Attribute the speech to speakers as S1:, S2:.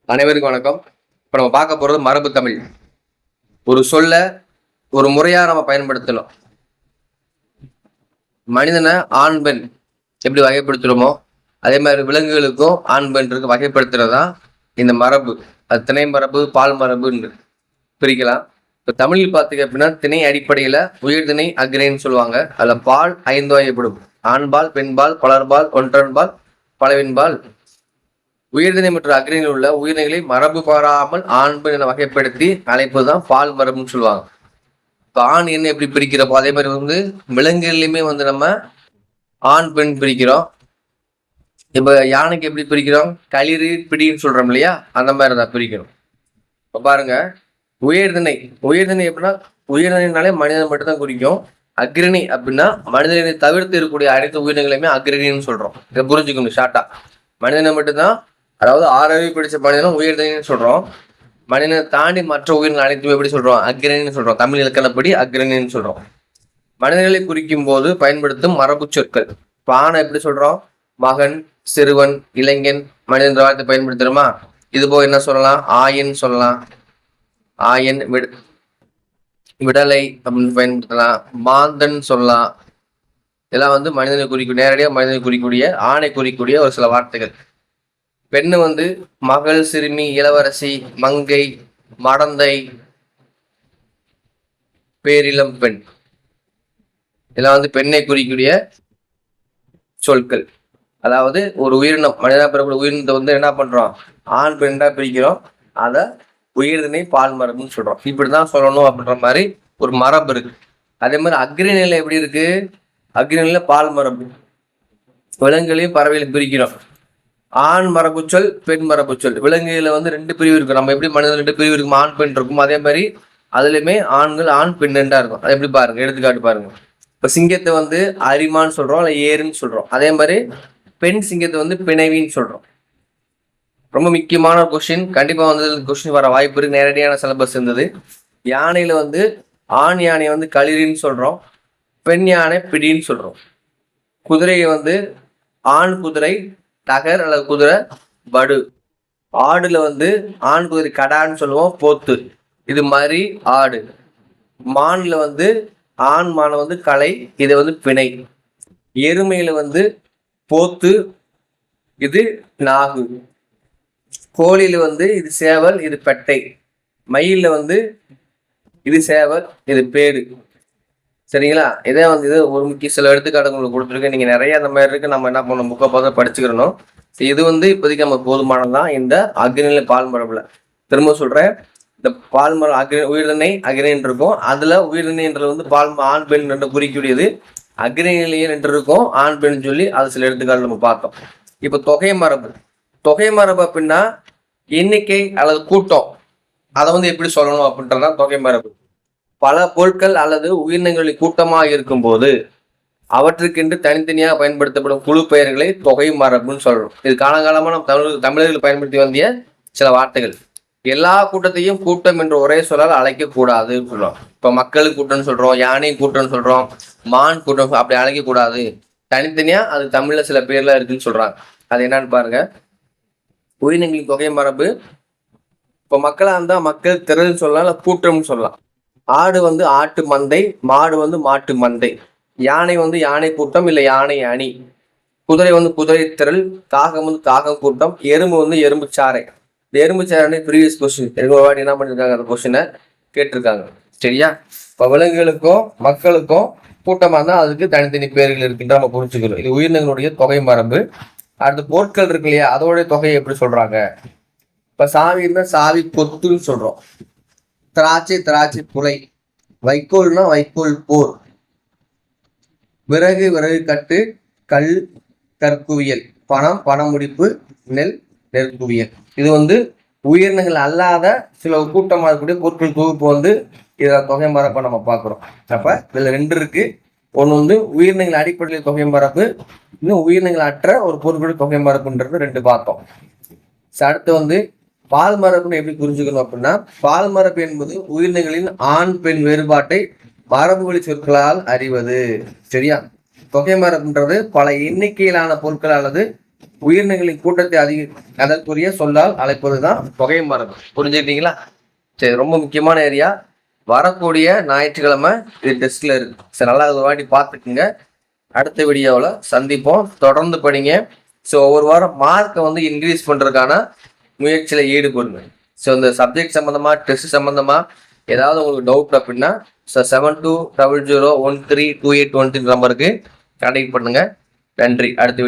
S1: அனைவருக்கும் வணக்கம். இப்போ நம்ம பார்க்க போகிறது மரபு தமிழ். ஒரு சொல்ல ஒரு முறையாக நம்ம பயன்படுத்தலாம். மனிதனை ஆண் பெண் எப்படி வகைப்படுத்துகிறோமோ அதே மாதிரி விலங்குகளுக்கும் ஆண் பெண் இருக்கு வகைப்படுத்துறது தான் இந்த மரபு. அது திணை மரபு, பால் மரபுன்னு பிரிக்கலாம். இப்போ தமிழில் பார்த்தீங்க அப்படின்னா திணை அடிப்படையில் உயர்திணை அக்ரைன்னு சொல்லுவாங்க. அதில் பால் 5 வகைப்படும்: ஆண்பால், பெண்பால், பலர்பால், ஒன்றன்பால், பலவின்பால். உயர்திணை மற்றும் அக்ரியில் உள்ள உயிரினங்களை மரபு பாராமல் ஆண் பெண் என வகைப்படுத்தி அழைப்பதுதான் பால் மரபுன்னு சொல்லுவாங்க. இப்போ ஆண் என்ன எப்படி பிரிக்கிறப்போ அதே மாதிரி விலங்குகள்லையுமே நம்ம ஆண் பெண் பிரிக்கிறோம். இப்போ யானைக்கு எப்படி பிரிக்கிறோம்? களிறு பிடின்னு சொல்றோம் இல்லையா, அந்த மாதிரி தான் பிரிக்கிறோம். இப்போ பாருங்க, உயர்திணை எப்படின்னா உயர்திணைனாலே மனிதன் மட்டும்தான் குறிக்கும். அக்ரிணி அப்படின்னா மனிதனை தவிர்த்து இருக்கக்கூடிய அனைத்து உயிரினங்களையுமே அக்ரிணின்னு சொல்றோம். இதை புரிஞ்சுக்கணும் ஷார்ட்டா. மனிதனை மட்டும்தான், அதாவது 6 அறிவு பிடிச்ச மனிதனும் உயர்திணைன்னு சொல்றோம். மனிதனை தாண்டி மற்ற உயிரினங்கள் அனைத்துமே எப்படி சொல்றோம்? அக்ரிணின்னு சொல்றோம். தமிழ் இலக்கணப்படி அக்ரிணின்னு சொல்றோம். மனிதர்களை குறிக்கும் போது பயன்படுத்தும் மரபு சொற்கள். பானை எப்படி சொல்றோம்? மகன், சிறுவன், இளைஞன், மனிதன் வார்த்தை பயன்படுத்துறோமா? இது போக என்ன சொல்லலாம்? ஆயன் சொல்லலாம். ஆயன், விடலை அப்படின்னு பயன்படுத்தலாம். மாந்தன் சொல்லலாம். இதெல்லாம் மனிதனை குறிக்கும், நேரடியாக மனிதனை குறிக்கூடிய, ஆணை குறிக்கூடிய ஒரு சில வார்த்தைகள். பெண்ணு மகள், சிறுமி, இளவரசி, மங்கை, மடந்தை, பேரிளம் பெண். இதெல்லாம் பெண்ணை குறிக்கூடிய சொற்கள். அதாவது ஒரு உயிரினம், மனிதனா பிறகு உயிரினத்தை என்ன பண்றோம்? ஆண் பெண்ணா பிரிக்கிறோம். அதை உயர்திணை பால் மரபுன்னு சொல்றோம். இப்படிதான் சொல்லணும் அப்படின்ற மாதிரி ஒரு மரபு இருக்கு. அதே மாதிரி அக்ரிநிலை எப்படி இருக்கு? அக்ரிநிலை பால் மரபு. விலங்குகளையும் பறவைகளையும் பிரிக்கிறோம். ஆண் மரபு சொல், பெண் மரபு சொல். விலங்குகளை 2 பிரிவு இருக்கும். நம்ம எப்படி மனிதன் 2 பிரிவு இருக்கும், ஆண் பெண் இருக்கும். அதே மாதிரி அதுலயுமே ஆண்கள் ஆண் பெண் இருக்கும். அது எப்படி பாருங்க, எடுத்துக்காட்டு பாருங்க. இப்ப சிங்கத்தை அரிமான்னு சொல்றோம், இல்ல ஏறுன்னு சொல்றோம். அதே மாதிரி பெண் சிங்கத்தை பிணைவின்னு சொல்றோம். ரொம்ப முக்கியமான கொஸ்டின், கண்டிப்பா கொஸ்டின் வர வாய்ப்பு இருக்கு. நேரடியான சிலபஸ் இருந்தது. யானையில ஆண் யானையை களிரின்னு சொல்றோம், பெண் யானை பிடின்னு சொல்றோம். குதிரையை ஆண் குதிரை டகர் அல்லது குதிரை படு. ஆடுல ஆண் குதிரை கடான்னு சொல்லுவோம், போத்து. இது மாதிரி ஆடு. மான்ல ஆண் மான களை, இதை பிணை. எருமையில போத்து, இது நாகு. கோழியில இது சேவல், இது பெட்டை. மயில இது சேவல், இது பேடு. சரிங்களா? இதே இது ஒரு முக்கிய சில எடுத்துக்காட்டு உங்களுக்கு கொடுத்துருக்கு. நீங்க நிறைய அந்த மாதிரி இருக்கு. நம்ம என்ன பண்ணணும், புக்கை பார்த்து படிச்சுக்கிறணும். இது இப்போதைக்கு நம்ம போதுமானதான் இந்த அக்ரிநிலை பால் மரபுல. திரும்ப சொல்றேன், இந்த பால் மரம் உயிர்திணை அக்ரிணை இருக்கும். அதுல உயிர்திணை என்றது பால் ஆண் பெண் என்று குறிக்கூடியது. அக்ரிநிலையில் என்று இருக்கும் ஆண் பெண் சொல்லி அது சில எடுத்துக்காட்டு நம்ம பார்த்தோம். இப்ப தொகை மரபு. தொகை மரபு அப்படின்னா எண்ணிக்கை அல்லது கூட்டம். அதை எப்படி சொல்லணும் அப்படின்றதான் தொகை மரபு. பல பொருட்கள் அல்லது உயிரினங்களின் கூட்டமாக இருக்கும் போது அவற்றுக்கென்று தனித்தனியாக பயன்படுத்தப்படும் குழு பெயர்களை தொகை மரபுன்னு சொல்றோம். இது காலகாலமா நம்ம தமிழர்கள் பயன்படுத்தி வந்திய சில வார்த்தைகள். எல்லா கூட்டத்தையும் கூட்டம் என்று ஒரே சொல்லால் அழைக்க கூடாதுன்னு சொல்றோம். இப்ப மக்களுக்கு கூட்டம்னு சொல்றோம், யானை கூட்டம்னு சொல்றோம், மான் கூட்டம், அப்படி அழைக்க கூடாது. தனித்தனியா அது தமிழ்ல சில பேர்லாம் இருக்குன்னு சொல்றாங்க. அது என்னன்னு பாருங்க. உயிரினங்களின் தொகை மரபு. இப்ப மக்களா இருந்தா மக்கள் திரள்னு சொல்லலாம், இல்ல கூட்டம்னு சொல்லலாம். ஆடு ஆட்டு மந்தை, மாடு மாட்டு மந்தை. யானை யானை கூட்டம், இல்ல யானை அணி. குதிரை குதிரை திரள். காகம் காகம் கூட்டம். எறும்பு எறும்பு சாறை. இந்த எறும்பு சாறை ப்ரீவியஸ் கொஸ்டின் என்ன பண்ணிருக்காங்க, அந்த கொஸ்டினை கேட்டிருக்காங்க. சரியா? இப்ப விலங்குகளுக்கும் மக்களுக்கும் கூட்டமா இருந்தா அதுக்கு தனித்தனி பேர்கள் இருக்குன்ற நம்ம புரிஞ்சுக்கணும். இது உயிரினங்களுடைய தொகை மரபு. அடுத்து பொருட்கள் இருக்கு இல்லையா, அதோடைய தொகையை எப்படி சொல்றாங்க? இப்ப சாவி இருந்தா சாவி கொத்துன்னு சொல்றோம். திராட்சை புலை. வைக்கோல்னா வைக்கோல் போர். விறகு கட்டு. கல் கற்குவியல். பணம் பணமுடிப்பு. நெல் நெற்குவியல். இது உயிரினங்கள் அல்லாத சில கூட்டமாக இருக்கக்கூடிய பொருட்கள் தொகுப்பு இதை தொகை மரப்பை நம்ம பார்க்குறோம். அப்ப இதுல 2 இருக்கு. ஒன்று உயிரினங்கள் அடிப்படையில் தொகை மரப்பு, இன்னும் உயிரினங்கள் அற்ற ஒரு பொருட்கள் தொகை மரப்புன்றது 2 பார்த்தோம். அடுத்து பால் மரபுன்னு எப்படி புரிஞ்சுக்கணும் அப்படின்னா, பால் மரபு என்பது உயிரினங்களின் ஆண் பெண் வேறுபாட்டை மரபு வழி சொற்களால் அறிவது. சரியா? தொகை மரபுன்றது பல எண்ணிக்கையிலான பொருட்கள் அல்லது உயிரினங்களின் கூட்டத்தை அதற்குரிய சொல்லால் அழைப்பதுதான் தொகை மரபு. புரிஞ்சுக்கிட்டீங்களா? சரி, ரொம்ப முக்கியமான ஏரியா. வரக்கூடிய ஞாயிற்றுக்கிழமை இது டெஸ்ட்ல இருக்கு. சரி, நல்லா ஒரு வாட்டி பார்த்துக்குங்க. அடுத்த வீடியோவில் சந்திப்போம். தொடர்ந்து படிங்க. ஸோ ஒவ்வொரு வாரம் மார்க்கை வந்து இன்க்ரீஸ் பண்ணுறதுக்கான முயற்சியில் ஈடுபடுங்க. ஸோ இந்த சப்ஜெக்ட் சம்மந்தமாக, டெஸ்ட் சம்மந்தமாக ஏதாவது உங்களுக்கு டவுட் அப்படின்னா 7200132813 நம்பருக்கு கான்டாக்ட் பண்ணுங்க. நன்றி. அடுத்த